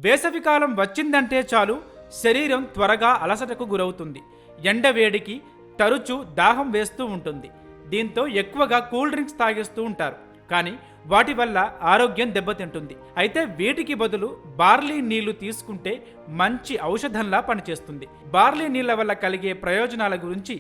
వేసవికాలం వచ్చిందంటే చాలు శరీరం త్వరగా అలసటకు గురవుతుంది. ఎండవేడికి తరచూ దాహం వేస్తూ ఉంటుంది. దీంతో ఎక్కువగా కూల్ డ్రింక్స్ తాగేస్తూ ఉంటారు. కానీ వాటి వల్ల ఆరోగ్యం దెబ్బతింటుంది. అయితే వీటికి బదులు బార్లీ నీళ్లు తీసుకుంటే మంచి ఔషధంలా పనిచేస్తుంది. బార్లీ నీళ్ల వల్ల కలిగే ప్రయోజనాల గురించి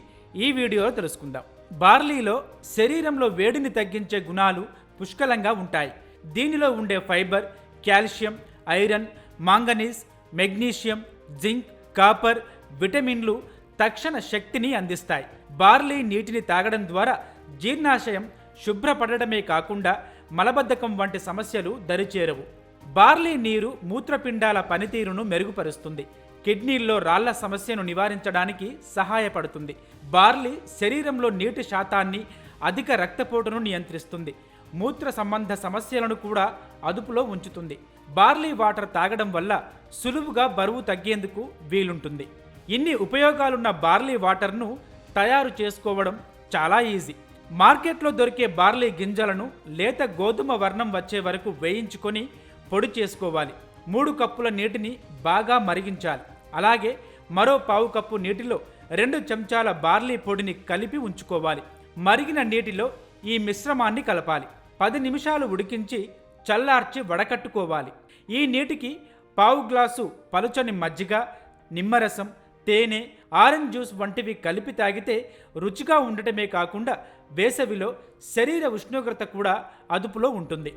ఈ వీడియోలో తెలుసుకుందాం. బార్లీలో శరీరంలో వేడిని తగ్గించే గుణాలు పుష్కలంగా ఉంటాయి. దీనిలో ఉండే fibre, calcium, iron, manganese, magnesium, zinc, copper, విటమిన్లు తక్షణ శక్తిని అందిస్తాయి. బార్లీ నీటిని తాగడం ద్వారా జీర్ణాశయం శుభ్రపడడమే కాకుండా మలబద్ధకం వంటి సమస్యలు దరిచేరవు. బార్లీ నీరు మూత్రపిండాల పనితీరును మెరుగుపరుస్తుంది. కిడ్నీల్లో రాళ్ల సమస్యను నివారించడానికి సహాయపడుతుంది. బార్లీ శరీరంలో నీటి శాతాన్ని, అధిక రక్తపోటును నియంత్రిస్తుంది. మూత్ర సంబంధ సమస్యలను కూడా అదుపులో ఉంచుతుంది. బార్లీ వాటర్ తాగడం వల్ల సులువుగా బరువు తగ్గేందుకు వీలుంటుంది. ఇన్ని ఉపయోగాలున్న బార్లీ వాటర్ను తయారు చేసుకోవడం చాలా ఈజీ. మార్కెట్లో దొరికే బార్లీ గింజలను లేత గోధుమ వర్ణం వచ్చే వరకు వేయించుకొని పొడి చేసుకోవాలి. 3 కప్పుల నీటిని బాగా మరిగించాలి. అలాగే మరో పావు కప్పు నీటిలో 2 చెంచాల బార్లీ పొడిని కలిపి ఉంచుకోవాలి. మరిగిన నీటిలో ఈ మిశ్రమాన్ని కలపాలి. 10 నిమిషాలు ఉడికించి చల్లార్చి వడకట్టుకోవాలి. ఈ నీటికి పావు గ్లాసు పలుచని మజ్జిగ, నిమ్మరసం, తేనె, ఆరెంజ్ జ్యూస్ వంటివి కలిపి తాగితే రుచిగా ఉండటమే కాకుండా వేసవిలో శరీర ఉష్ణోగ్రత కూడా అదుపులో ఉంటుంది.